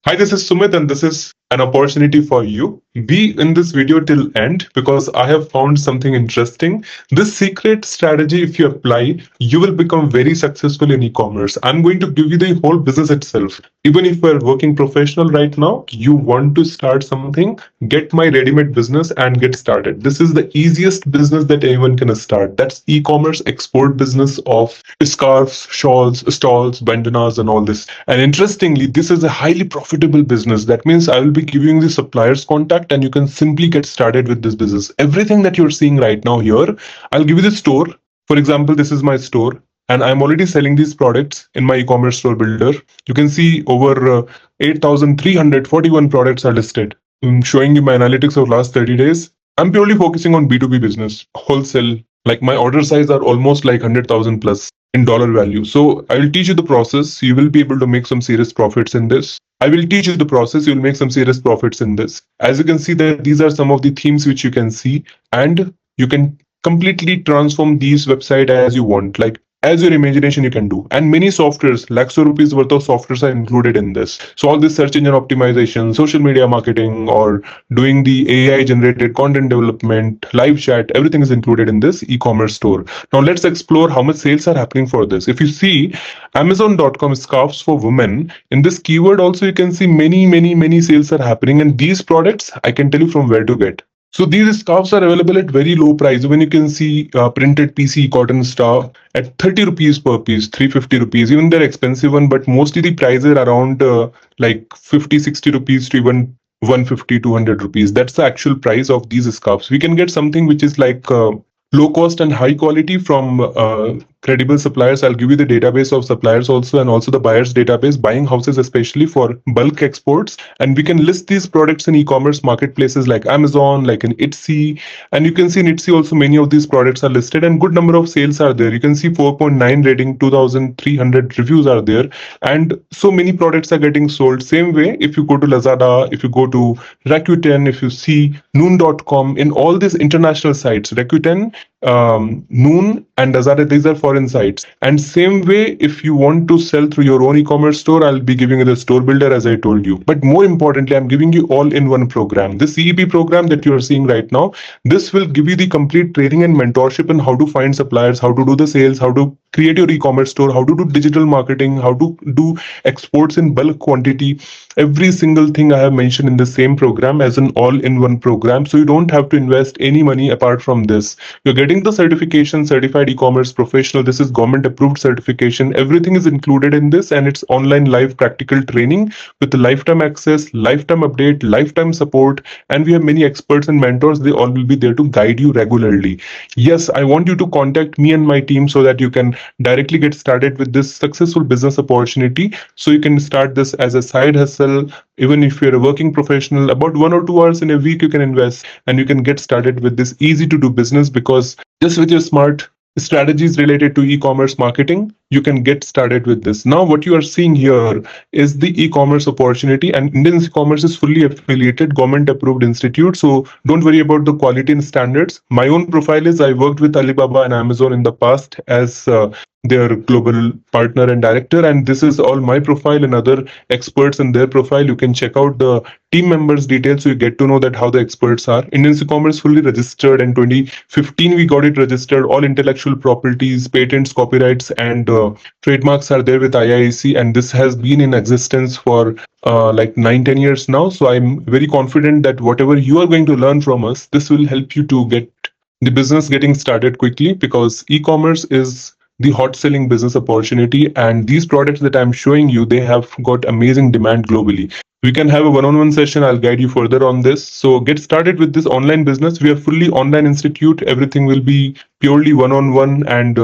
Hi, this is Sumit, and this is an opportunity for you. Be in this video till end because I have found something interesting. This secret strategy, if you apply, you will become very successful in e-commerce. I'm going to give you the whole business itself. Even if you're working professional right now, you want to start something, get my ready-made business and get started. This is the easiest business that anyone can start. That's e-commerce export business of scarves, shawls, stalls, bandanas, and all this. And interestingly, this is a highly profitable business. That means I will be giving the suppliers contact and you can simply get started with this business. Everything that you're seeing right now here, I'll give you the store. For example, this is my store and I'm already selling these products in my e-commerce store builder. You can see over 8,341 products are listed. I'm showing you my analytics of last 30 days. I'm purely focusing on B2B business, wholesale. Like my order size are almost like 100,000 plus in dollar value. So I will teach you the process. You will be able to make some serious profits in this. I will teach you the process. You will make some serious profits in this. As you can see that these are some of the themes which you can see, and you can completely transform these website as you want. Like as your imagination you can do, and many softwares, lakhs of rupees worth of softwares are included in this. So all this search engine optimization, social media marketing, or doing the AI generated content development, live chat, everything is included in this e-commerce store. Now let's explore how much sales are happening for this. If you see amazon.com scarves for women, in this keyword also you can see many sales are happening, and these products I can tell you from where to get. So these scarves are available at very low price. When you can see printed PC cotton stuff at 30 rupees per piece, 350 rupees. Even they're expensive one, but mostly the prices are around like 50, 60 rupees to even 150, 200 rupees. That's the actual price of these scarves. We can get something which is like low cost and high quality from credible suppliers. I'll give you the database of suppliers also, and also the buyers database, buying houses especially for bulk exports. And we can list these products in e-commerce marketplaces like Amazon, like in Etsy. And you can see in Etsy also many of these products are listed and good number of sales are there. You can see 4.9 rating, 2,300 reviews are there, and so many products are getting sold. Same way, if you go to Lazada, if you go to Rakuten, if you see noon.com, in all these international sites, Rakuten, Noon and Lazada, these are foreign sites. And same way, if you want to sell through your own e-commerce store, I'll be giving you the store builder as I told you. But more importantly, I'm giving you all in one program. This CEP program that you are seeing right now, this will give you the complete training and mentorship on how to find suppliers, how to do the sales, how to create your e-commerce store, how to do digital marketing, how to do exports in bulk quantity. Every single thing I have mentioned in the same program as an all-in-one program. So you don't have to invest any money apart from this. You're getting the certification, certified e-commerce professional. This is government approved certification. Everything is included in this, and it's online live practical training with lifetime access, lifetime update, lifetime support. And we have many experts and mentors. They all will be there to guide you regularly. Yes, I want you to contact me and my team so that you can directly get started with this successful business opportunity. So you can start this as a side hustle. Even if you're a working professional, about 1 or 2 hours in a week you can invest and you can get started with this easy to do business, because just with your smart strategies related to e-commerce marketing, you can get started with this. Now what you are seeing here is the e-commerce opportunity, and Indian e-commerce is fully affiliated, government approved institute. So don't worry about the quality and standards. My own profile is I worked with Alibaba and Amazon in the past as their global partner and director, and this is all my profile and other experts in their profile. You can check out the team members details so you get to know that how the experts are. Indian e-commerce fully registered in 2015 we got it registered. All intellectual properties, patents, copyrights and trademarks are there with IIAC, and this has been in existence for like 9-10 years now. So I'm very confident that whatever you are going to learn from us, this will help you to get the business getting started quickly, because e-commerce is the hot selling business opportunity, and these products that I'm showing you, they have got amazing demand globally. We can have a one-on-one session. I'll guide you further on this. So get started with this online business. We are fully online institute. Everything will be purely one-on-one, and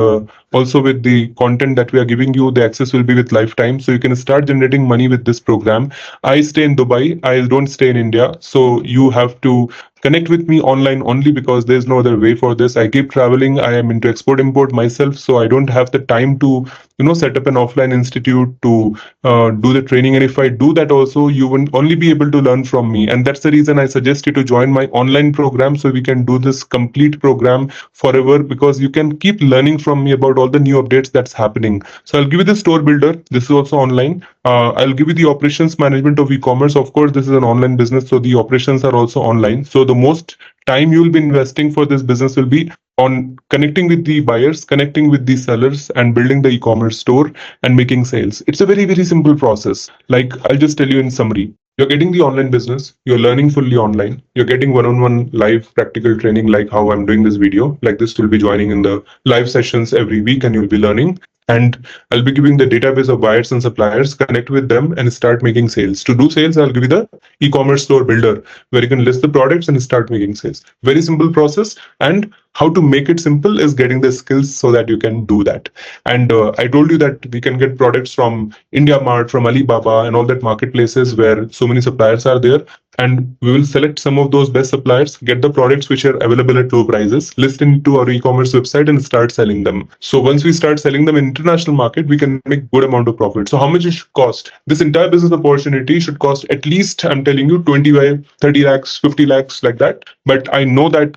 also with the content that we are giving you, the access will be with lifetime. So you can start generating money with this program. I stay in Dubai. I don't stay in India. So you have to connect with me online only, because there's no other way for this. I keep traveling. I am into export import myself, so I don't have the time to set up an offline institute to do the training. And if I do that also, you will only be able to learn from me. And that's the reason I suggest you to join my online program, so we can do this complete program forever, because you can keep learning from me about all the new updates that's happening. So I'll give you the store builder. This is also online. I'll give you the operations management of e-commerce. Of course, this is an online business, so the operations are also online. So the most time you'll be investing for this business will be on connecting with the buyers, connecting with the sellers, and building the e-commerce store and making sales. It's a very, very simple process. Like, I'll just tell you in summary. You're getting the online business, you're learning fully online, you're getting one-on-one live practical training, like how I'm doing this video. Like this, you'll be joining in the live sessions every week and you'll be learning. And I'll be giving the database of buyers and suppliers, connect with them and start making sales. To do sales, I'll give you the e-commerce store builder, where you can list the products and start making sales. Very simple process. And how to make it simple is getting the skills so that you can do that. And I told you that we can get products from India Mart, from Alibaba, and all that marketplaces where so many suppliers are there. And we will select some of those best suppliers, get the products which are available at low prices, list into our e-commerce website and start selling them. So once we start selling them in international market, we can make good amount of profit. So how much it should cost? This entire business opportunity should cost at least, I'm telling you, 25, 30 lakhs, 50 lakhs, like that. But I know that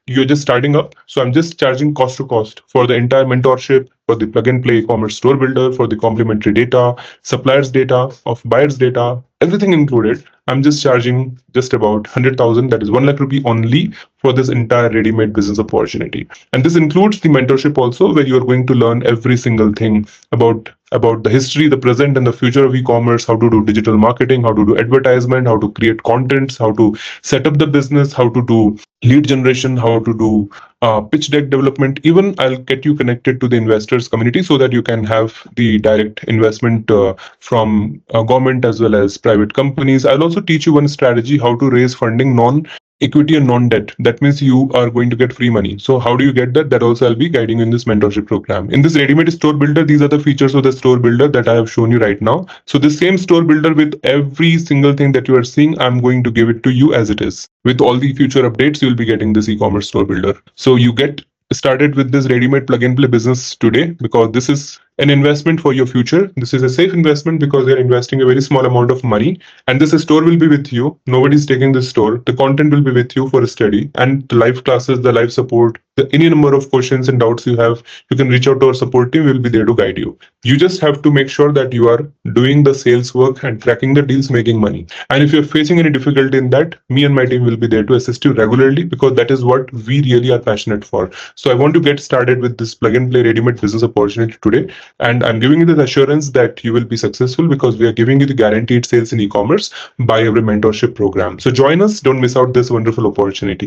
you're just starting up. So I'm just charging cost to cost for the entire mentorship, for the plug and play e-commerce store builder, for the complementary data, suppliers data, of buyers data, everything included. I'm just charging just about 100,000, that is 1 lakh rupee only, for this entire ready-made business opportunity. And this includes the mentorship also, where you are going to learn every single thing about the history, the present, and the future of e-commerce, how to do digital marketing, how to do advertisement, how to create contents, how to set up the business, how to do lead generation, how to do pitch deck development. Even I'll get you connected to the investors community so that you can have the direct investment from government as well as private companies. I'll also teach you one strategy, how to raise funding non-equity and non-debt. That means you are going to get free money. So how do you get that? That also I'll be guiding you in this mentorship program. In this ready-made store builder, these are the features of the store builder that I have shown you right now. So the same store builder with every single thing that you are seeing, I'm going to give it to you as it is. With all the future updates, you'll be getting this e-commerce store builder. So you get started with this ready-made plug and play business today, because this is an investment for your future. This is a safe investment because you're investing a very small amount of money, and this store will be with you. Nobody's taking this store. The content will be with you for a study, and the live classes, the live support, any number of questions and doubts you have, you can reach out to our support team. We'll be there to guide you. You just have to make sure that you are doing the sales work and cracking the deals, making money. And if you're facing any difficulty in that, me and my team will be there to assist you regularly, because that is what we really are passionate for. So I want to get started with this plug and play ready-made business opportunity today. And I'm giving you the assurance that you will be successful, because we are giving you the guaranteed sales in e-commerce by every mentorship program. So join us. Don't miss out this wonderful opportunity.